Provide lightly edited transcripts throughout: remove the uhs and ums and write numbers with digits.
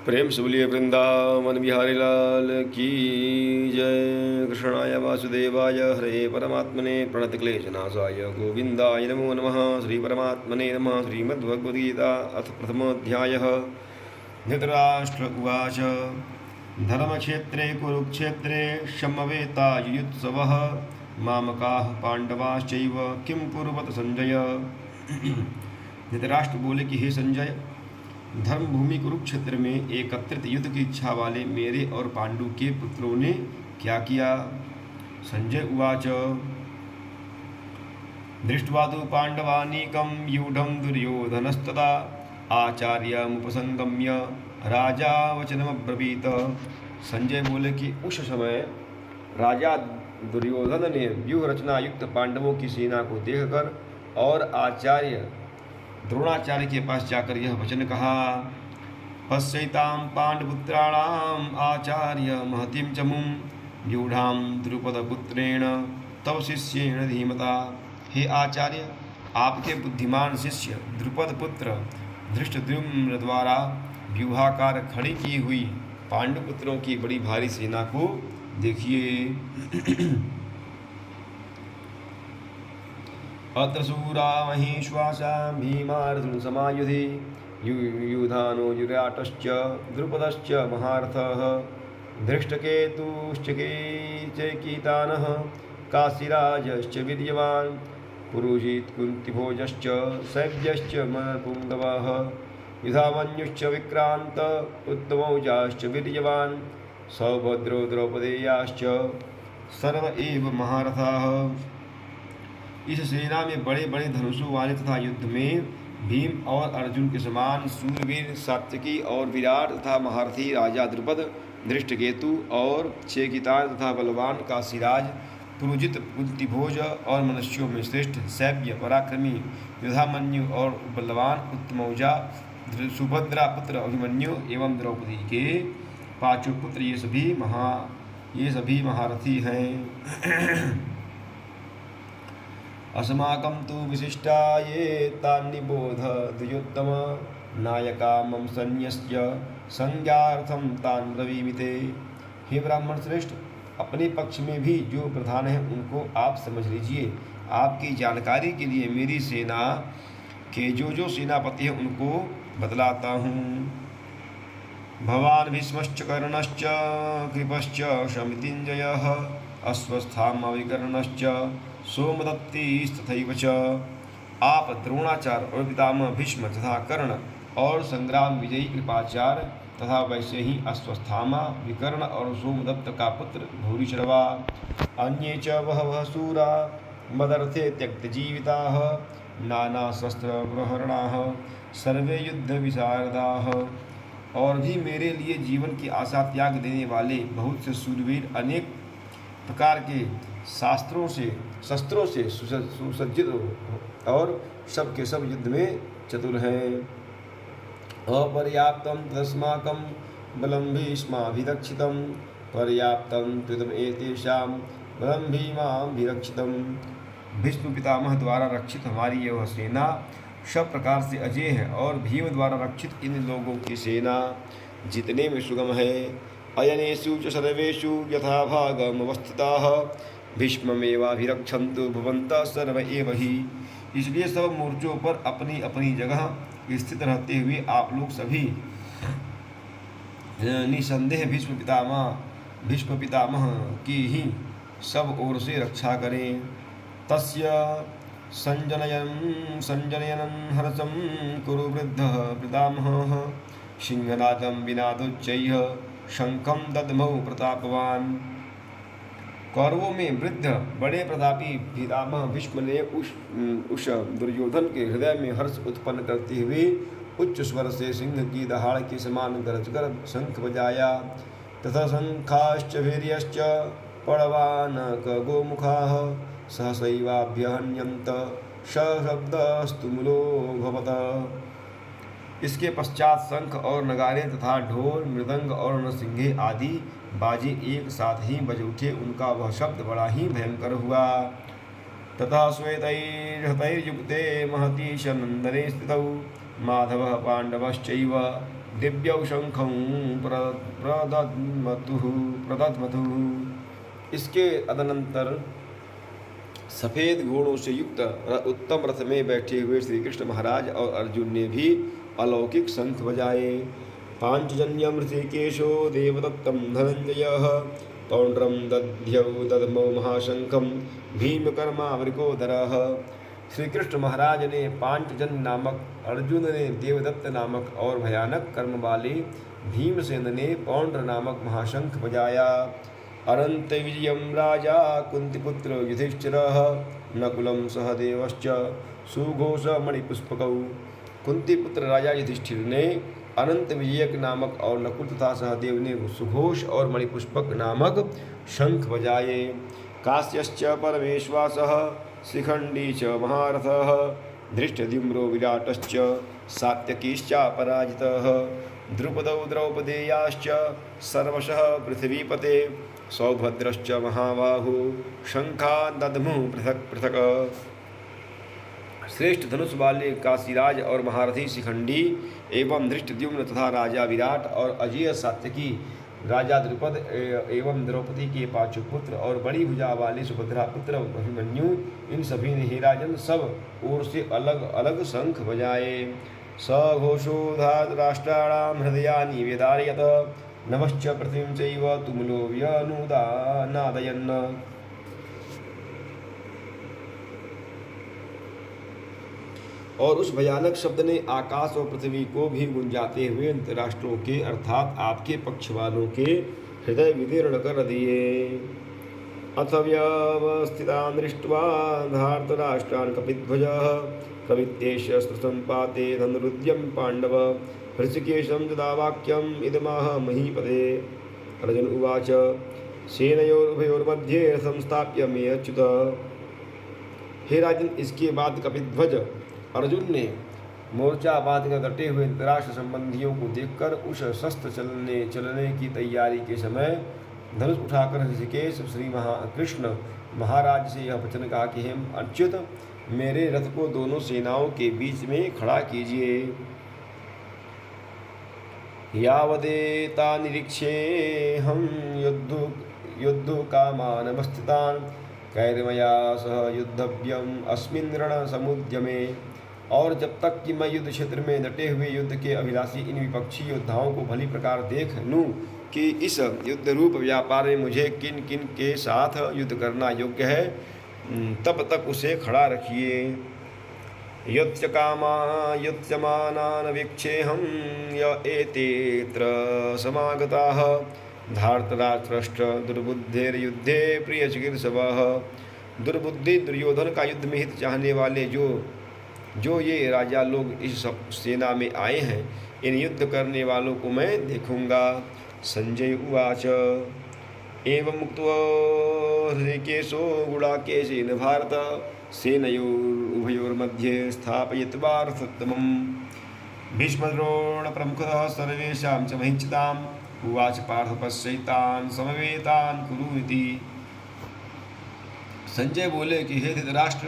प्रेम से बोलिए वृंदावन बिहारी लाल की जय। कृष्णाय वासुदेवाय हरे परमात्मने प्रणतक्लेशनाशाय गोविंदाय नमो नमः। श्री परमात्मने नमः। श्रीमद्भगवद्गीता अथ प्रथमोऽध्यायः। धृतराष्ट्र उवाच धर्मक्षेत्रे कुरुक्षेत्रे समवेतायुयुत्सवः मामकाः पांडवाश्चैव किं कुर्वत संजय। धृतराष्ट्र बोले कि हे संजय, धर्मभूमि कुरुक्षेत्र में एकत्रित युद्ध की इच्छा वाले मेरे और पांडु के पुत्रों ने क्या किया। संजय उवाच दृष्ट्वा तु पांडवानीकं व्यूढं दुर्योधनस्तदा आचार्यमुपसंगम्य राजा वचनमब्रवीत। संजय बोले कि उस समय राजा दुर्योधन ने व्यूह रचना युक्त पांडवों की सेना को देखकर और आचार्य द्रोणाचार्य के पास जाकर यह वचन कहा। पश्यतां पांडपुत्राणाम आचार्य महतीं चमुं व्यूढ़ां द्रुपदपुत्रेण तव शिष्येण धीमता। हे आचार्य, आपके बुद्धिमान शिष्य द्रुपद पुत्र धृष्टद्युम्न द्वारा व्यूहाकार खड़ी की हुई पांडुपुत्रों की बड़ी भारी सेना को देखिए। अत्र शूरा महिश्वासा भीमार्जुन समायुधि युधानो युराटश्च द्रुपदश्च महारथः धृष्टकेतुश्च केचिकीतानः काशीराजश्च वीर्यवान् पुरुजित् कुन्तिभोजश्च शैब्यश्च मनपुङ्गवः युधामन्युश्च विक्रान्त उत्तमौजाश्च वीर्यवान् सौभद्रो द्रौपदेयाश्च सर्व एव महारथाः। इस सेना में बड़े बड़े धनुषों वाले तथा युद्ध में भीम और अर्जुन के समान सूरवीर सात्यकी और विराट तथा महारथी राजा द्रुपद धृष्टकेतु और चेकितान तथा बलवान काशीराज पुरुजित कुंतीभोज और मनुष्यों में श्रेष्ठ सैव्य पराक्रमी युधामन्यु और बलवान उत्तमौजा सुभद्रा पुत्र अभिमन्यु एवं द्रौपदी के पांचों पुत्र ये सभी महारथी हैं। अस्माकं तु विशिष्टा ये तान्निबोध द्विजोत्तम नायका मम सैन्यस्य संज्ञार्थं तान् ब्रवीमिते। हे ब्राह्मण श्रेष्ठ, अपने पक्ष में भी जो प्रधान हैं उनको आप समझ लीजिए। आपकी जानकारी के लिए मेरी सेना के जो सेनापति हैं उनको बतलाता हूँ। भवान् भीष्मश्च कर्णश्च कृपश्च शमितिञ्जयः अश्वस्थामा विकर्णश्च सोमदत्तिस्तथैव च। आप द्रोणाचार्य और पितामह भीष्म तथा कर्ण और संग्राम विजयी कृपाचार्य तथा वैसे ही अश्वस्थामा विकर्ण और सोमदत्त का पुत्र भूरिश्रवा अन्ये च बहवः शूरा मदर्थे त्यक्तजीविताः नाना शस्त्र प्रहरणाः सर्वे युद्ध विशारदाः। और भी मेरे लिए जीवन की आशा त्याग देने वाले बहुत से शूरवीर अनेक प्रकार के शस्त्रों से सुसज्जित और सब के सब युद्ध में चतुर हैं। अपर्याप्तं तस्माकं बलं भीष्माभिरक्षितं पर्याप्तं त्विदम् एतेषां बलं भीमाभिरक्षितं। भीष्म पितामह द्वारा रक्षित हमारी यह सेना सब प्रकार से अजय है और भीम द्वारा रक्षित इन लोगों की सेना जितने में सुगम है। अयनेषु च सर्वेषु यथा भागमवस्थिताः भीष्ममेवाभिरक्षन्तु भवन्तः सर्व एव हि। इसलिए सब मोर्चों पर अपनी अपनी जगह स्थित रहते हुए आप लोग सभी निसंदेह भीष्म पितामह की ही सब ओर से रक्षा करें। तस्य संजनयनं हर्षं कुरु वृद्धः पितामहः सिंहनादं विनादोच्चैः शंखं दद्मौ प्रतापवान। कौरवों में वृद्ध बड़े प्रतापी पितामह भीष्म ने उस दुर्योधन के हृदय में हर्ष उत्पन्न करते हुए उच्च स्वर से सिंह की दहाड़ के समान गरजकर शंख बजाया तथा शंखाश्च वीर्यश्च पड़वानक गोमुखाः सहसैवाभ्यहन्यन्त सशब्दस्तुमुलो भवत। इसके पश्चात शंख और नगारे तथा ढोल मृदंग और नरसिंहे आदि बाजे एक साथ ही बज उठे। उनका वह शब्द बड़ा ही भयंकर हुआ। तथा श्वेतैर्हतैर्युक्ते महतीश नंदने स्थितौ माधवः पाण्डवश्चैव दिव्यौ शंखं प्रदध्मतुः। इसके तदनंतर सफ़ेद घोड़ों से युक्त उत्तम रथ में बैठे हुए श्री कृष्ण महाराज और अर्जुन ने भी अलौकिक शंख बजाए। पांचजन्यम ऋषिकेशो देवदत्तम धनंजयः पौंड्रम दध्यौ दधमौ महाशंखम भीमकर्मावृकोदरः। श्री कृष्ण महाराज ने पांचजन नामक, अर्जुन ने देवदत्त नामक और भयानक कर्म वाले भीमसेन ने पौंड्र नामक महाशंख बजाया। अनंत विजयम राजा कुंतीपुत्र युधिष्ठिरः नकुलं सहदेवश्च सुघोष मणिपुष्पकौ। कुंतीपुत्र राजा युधिष्ठिर ने अनंत विजयक नामक और नकुल तथा सहदेव ने सुघोष और मणिपुष्पक नामक शंख बजाए। काश्यश्च परमेश्वासः शिखंडी च महारथः धृष्टद्युम्नो विराटश्च सात्यकीश्चापराजितः द्रुपदौ द्रौपदेयाश्च सर्वशः पृथ्वीपते सौभद्रश्च महाबाहु शंखा दध्मुः पृथक पृथक। श्रेष्ठ धनुष वाले काशीराज और महारथी शिखंडी एवं धृष्टद्युम्न तथा राजा विराट और अजेय सात्यकी राजा द्रुपद एवं द्रौपदी के पांचों पुत्र और बड़ी भुजा वाले सुभद्रा पुत्र अभिमन्यु, इन सभी ने हे राजन सब ओर से अलग अलग शंख बजाए। सघोषोधाराष्ट्राणां हृदयानि वेदारयत नमश्च पृथ्वीं चैव तुमुलो व्यनुदानादयन्। और उस भयानक शब्द ने आकाश और पृथ्वी को भी गुंजाते हुए अंतराष्ट्रों के अर्थात आपके पक्ष वालों के हृदय विदीर्ण कर दिए। अथ व्यवस्थितान् दृष्ट्वा धार्तराष्ट्रान् कपिध्वजः प्रविद्येष्य स्त्रसम्पाते धनुरुद्यम पाण्डव हृषिकेशं तदा वाक्यम् इदमाह महीपते। अर्जुन उवाच सेनयोरुभयोर्मध्ये संस्थाप्य मे अच्युत। हे राजन, इसके बाद कपिध्वज अर्जुन ने मोर्चा बांधकर डटे हुए धृतराष्ट्र संबंधियों को देखकर उस शस्त्र चलने की तैयारी के समय धनुष उठाकर ऋषिकेश श्री कृष्ण महाराज से यह वचन कहा कि हे अच्युत, मेरे रथ को दोनों सेनाओं के बीच में खड़ा कीजिए। यावदेता निरीक्षे हम युद्धकामानवस्थितान् कैर्मया सह युद्धव्यम अस्मिन् रण समुद्यमे। और जब तक कि मैं युद्ध क्षेत्र में डटे हुए युद्ध के अभिलाषी इन विपक्षी योद्धाओं को भली प्रकार देख लूँ कि इस युद्ध रूप व्यापार में मुझे किन किन के साथ युद्ध करना योग्य है, तब तक उसे खड़ा रखिए। युध्यमानान् वीक्षेऽहं य एतेऽत्र समागताः धार्तराष्ट्रश्च दुर्बुद्धेर्युद्धे प्रियचिकीर्षवः। दुर्बुद्धि दुर्योधन का युद्ध में हित चाहने वाले जो ये राजा लोग इस सेना में आए हैं, इन युद्ध करने वालों को मैं देखूंगा। संजय उवाच एवं मुक्त्वा हृषिकेशो गुडाकेशेन भारत सेनयोरुभयोर्मध्ये स्थापयित्वा रथोत्तमम्। भीष्मद्रोण प्रमुखतः सर्वेषां च महिच्युताम् उवाच पार्थ पश्यैतान् समवेतान् कुरु इति। संजय बोले कि हे धृतराष्ट्र,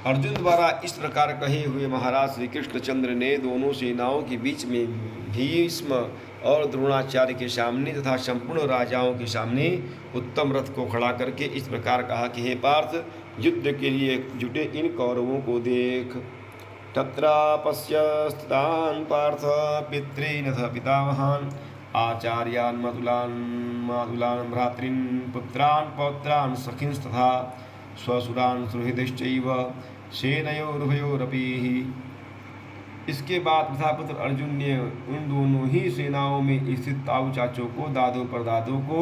अर्जुन द्वारा इस प्रकार कहे हुए महाराज श्री कृष्णचंद्र ने दोनों सेनाओं के बीच में भीष्म और द्रोणाचार्य के सामने तथा संपूर्ण राजाओं के सामने उत्तम रथ को खड़ा करके इस प्रकार कहा कि हे पार्थ, युद्ध के लिए जुटे इन कौरवों को देख। तत्रापश्य स्थितान् पार्थ पितॄनथ पितामहान् आचार्यान् मातुलान् भ्रातॄन् पुत्रान् पौत्रान् सखींस्तथा स्वसुरान् सुहृदश्चैव सेनयोरुभयोरपि। इसके बाद प्रथापुत्र अर्जुन ने उन दोनों ही सेनाओं में स्थित ताऊ चाचों को, दादों परदादों को,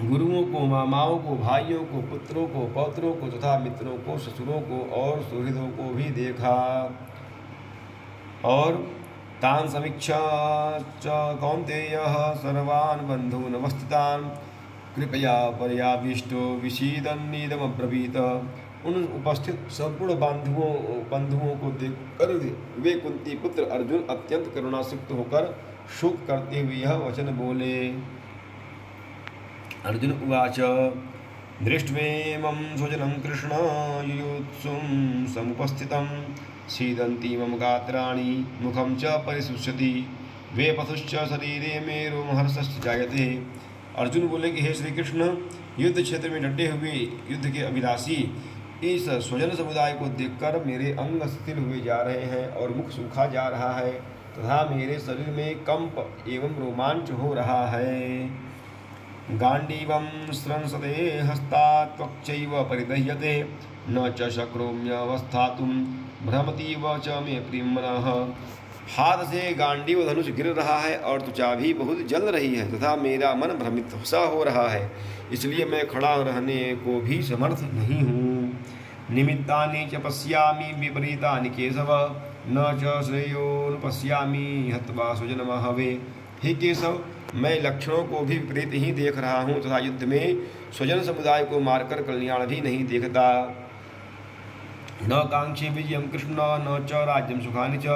गुरुओं को, मामाओं को, भाइयों को, पुत्रों को, पौत्रों को तथा मित्रों को, ससुरों को और सुहृदों को भी देखा। और तान् समीक्षा च कौन्तेयः सर्वान् बन्धून् अवस्थितान् कृपया पर्याविष्टो विषीदन्निदमब्रवीत। उन उपस्थित संपूर्ण बंधुओं को देखकर वे कुंती पुत्र अर्जुन अत्यंत करुणासिक्त होकर शोक करते हुए यह वचन बोले। अर्जुन उवाच दृष्ट्वेमं स्वजनं कृष्ण युयुत्सुं समुपस्थितं सीदन्ति मम गात्राणि मुखं च परिशुष्यति वेपथुश्च शरीरे मे रोमहर्षश्च जायते। अर्जुन बोले कि हे श्री कृष्ण, युद्ध क्षेत्र में डटे हुए युद्ध के अभिलाषी इस स्वजन समुदाय को देखकर मेरे अंग शिथिल हुए जा रहे हैं और मुख सूखा जा रहा है तथा मेरे शरीर में कंप एवं रोमांच हो रहा है। गांडीवं स्रंसते हस्तात् त्वक्चैव परिदह्यते न च शक्रोम्यवस्थातुं भ्रमतीव च मे प्रियमनः। हाथ से गांडीव धनुष गिर रहा है और त्वचा भी बहुत जल रही है तथा मेरा मन भ्रमित सा हो रहा है, इसलिए मैं खड़ा रहने को भी समर्थ नहीं हूँ। निमित्तानि च पश्यामि विपरीतानि केशव न च श्रेयोनुपश्यामि हत्वा स्वजनमहवे। हे केशव, मैं लक्षणों को भी विपरीत ही देख रहा हूँ तथा युद्ध में स्वजन समुदाय को मारकर कल्याण भी नहीं देखता। न कांक्षे विजयं कृष्ण न च राज्यं सुखानि च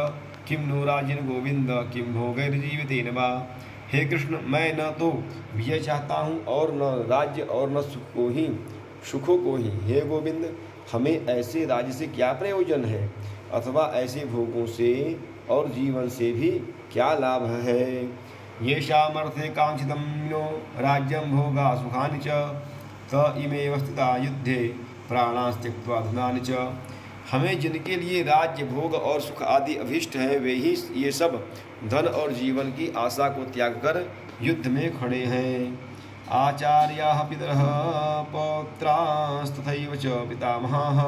किं नो राज्येन गोविंद किं भोगैर्जीवितेन वा। हे कृष्ण, मैं न तो विजय चाहता हूँ और न राज्य और न सुखों को ही। हे गोविंद, हमें ऐसे राज्य से क्या प्रयोजन है अथवा ऐसे भोगों से और जीवन से भी क्या लाभ है। येषामर्थे कांक्षितं यो राज्यं भोगा सुखानि च त इमेव स्थिता युद्धे प्राणान् त्यक्त्वा धनानि च। हमें जिनके लिए राज्य भोग और सुख आदि अभिष्ट है वे ही ये सब धन और जीवन की आशा को त्याग कर युद्ध में खड़े हैं। आचार्याः पितरः पौत्रास्तथैव च पितामहाः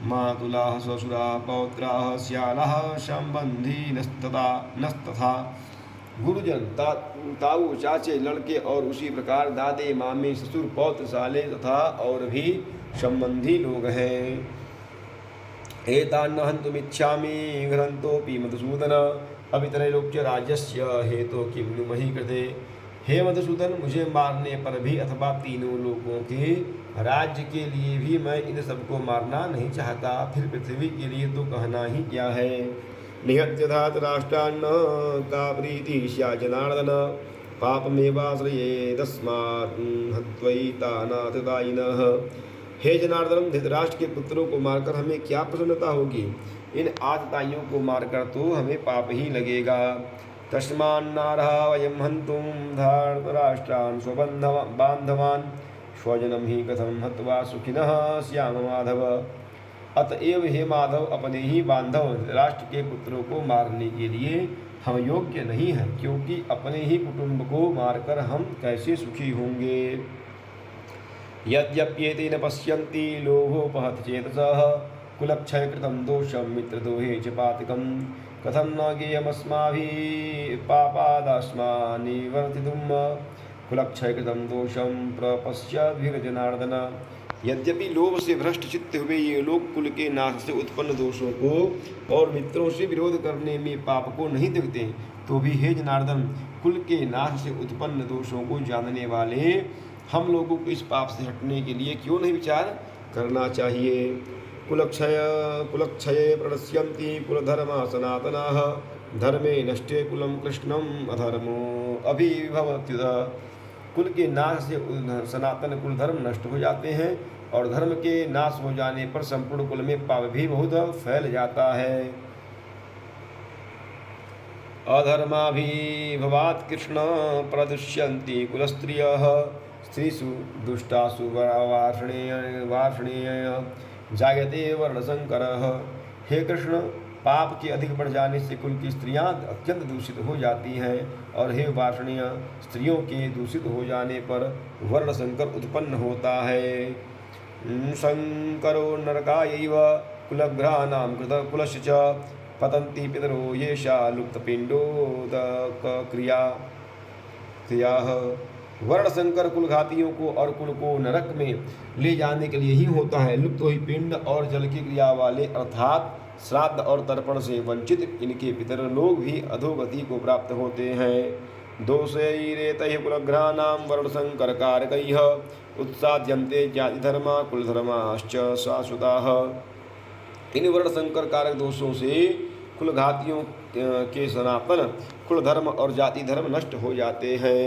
मातुलाः श्वशुराः पौत्राः श्यालाः संबंधिनस्तथा। गुरुजन, ताऊ, चाचे, लड़के और उसी प्रकार दादे, मामे, ससुर, पौत्र, साले तथा और भी संबंधी लोग हैं। एतान्न हन्तुमिच्छामि घ्नन्तोऽपि मधुसूदन अपितरैलोक्य राज्यस्य हेतो किं नु मही कृते। हे मधुसूदन, मुझे मारने पर भी अथवा तीनों लोगों के राज्य के लिए भी मैं इन सबको मारना नहीं चाहता, फिर पृथ्वी के लिए तो कहना ही क्या है। निहत्य धात राष्ट्रान्न का प्रीति स्या जनार्दन पापमेवाश्रये तस्मात् हत्वैतानाथदायिनः। हे जनार्दन, धृतराष्ट्र के पुत्रों को मारकर हमें क्या प्रसन्नता होगी, इन आतताइयों को मारकर तो हमें पाप ही लगेगा। तस्मान्नार्हा वयं हन्तुं धार्तराष्ट्रान् स्वबान्धवान् स्वजनं हि कथं हत्वा सुखिनः स्याम माधव। अतएव हे माधव, अपने ही बांधव राष्ट्र के पुत्रों को मारने के लिए हम योग्य नहीं हैं, क्योंकि अपने ही कुटुंब को मारकर हम कैसे सुखी होंगे। यद्यप्येते न पश्यन्ति लोभोपहत चेतसः कुलक्षयकृतं दोषं मित्रद्रोहे च पातकं कथं न ज्ञेयमस्माभिः पापादस्मान्निवर्तितुं कुलक्षयकृतं दोषं प्रपश्यद्भिर्जनार्दन। यद्यपि लोभ से भ्रष्ट चित्त हुए ये लोग कुल के नाश से उत्पन्न दोषों को और मित्रों से विरोध करने में पाप को नहीं देखते, तो भी हे जनार्दन, कुल के नाश से उत्पन्न दोषों को जानने वाले हम लोगों को इस पाप से हटने के लिए क्यों नहीं विचार करना चाहिए। कुलक्षये प्रणश्यन्ति कुलधर्मा सनातनाः धर्मे नष्टे कुलं कृष्णम् अधर्मो अभिभवत्युत। कुल के नाश से सनातन कुल धर्म नष्ट हो जाते हैं और धर्म के नाश हो जाने पर संपूर्ण कुल में पाप भी बहुत फैल जाता है। अधर्माभिभवात् कृष्ण प्रदुष्यन्ति कुलस्त्रियः स्त्रीषु दुष्टासु वार्ष्णेय जायते वर्णशंकरः। हे कृष्ण, पाप के अधिक बढ़ जाने से कुल की स्त्रियां अत्यंत दूषित हो जाती हैं और हे वार्ष्णेय, स्त्रियों के दूषित हो जाने पर वर्णशंकर उत्पन्न होता है। शंकरो नरकायैव कुलघ्राणां कृतकुलस्य च पतन्ति पितरो येषा लुप्तपिण्डोदकक्रियाः। वर्णशंकर कुलघातियों को और कुल को नरक में ले जाने के लिए ही होता है। लुप्त हुई पिंड और जल की क्रिया वाले अर्थात श्राद्ध और तर्पण से वंचित इनके पितर लोग भी अधोगति को प्राप्त होते हैं। दोषैरेतैः कुलघ्राणां वर्णशंकर कारकैः उत्साद्यन्ते जातिधर्मा कुलधर्माश्च शाश्वताः। इन वर्णशंकर कारक दोषों से कुलघातियों के सनातन कुल धर्म और जाति धर्म नष्ट हो जाते हैं।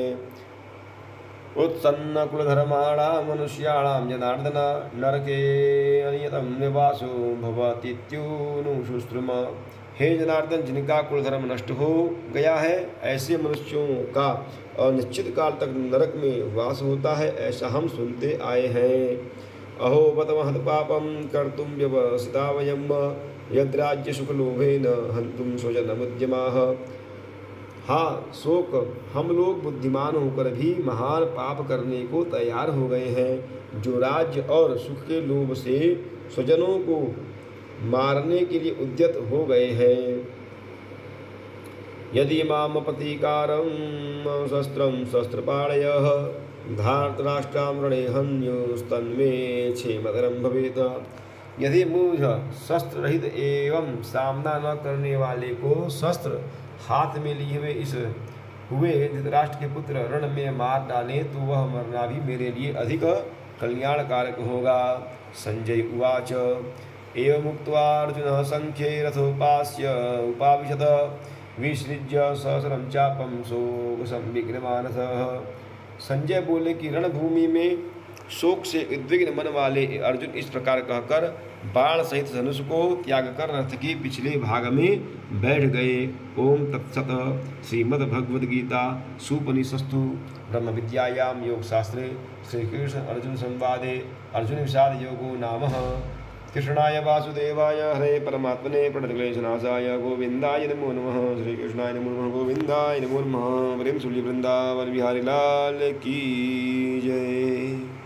उत्सन्नकुलधर्माणां मनुष्याणां जनार्दन नरके अनियतं निवासो भवतीत्युनुशुश्रुम। हे जनार्दन, जिनका कुलधर्म नष्ट हो गया है ऐसे मनुष्यों का अनिश्चित काल तक नरक में वास होता है, ऐसा हम सुनते आए हैं। अहो बत महत् पापं कर्तुं व्यवसिता वयं यद्राज्यसुखलोभेन हन्तुं स्वजनमुद्यमाः। हाँ, शोक, हम लोग बुद्धिमान होकर भी महान पाप करने को तैयार हो गए हैं, जो राज्य और सुख के लोभ से स्वजनों को मारने के लिए उद्यत हो गए हैं। यदि माम प्रतीकारं शस्त्रं शस्त्रपाणयः धार्तराष्ट्रां रणे हन्योस्तन्मे क्षेमतरं भवेत्। यदि मुझ शस्त्र रहित एवं सामना न करने वाले को शस्त्र हाथ में लिए हुए धृतराष्ट्र के पुत्र रण में मार डालें तो वह मरना भी मेरे लिए अधिक कल्याणकारक होगा। संजय उवाच एवं मुक्त्वा अर्जुनः संख्ये रथोपास्य उपाविशत विसृज्य सहस्रं चापं शोकसंविघ्नमानसः। संजय बोले कि रणभूमि में शोक से उद्विग्न मन वाले अर्जुन इस प्रकार कहकर बाण सहित धनुष को त्याग कर रथ के पिछले भाग में बैठ गए। ओम तत्सत। श्रीमद्भगवद्गीता सुपनिषत्सु ब्रह्म विद्यायां योगशास्त्रे श्रीकृष्ण अर्जुन संवादे अर्जुन विषाद योगो नाम। कृष्णाय वासुदेवाय हरे परमात्मने प्रणतक्लेशनाशाय गोविंदाय नमो नमः। श्रीकृष्णाय नमो नमः। गोविंदाय नमो नमः। प्रेम सुल्य वृंदावन बिहारी लाल की जय।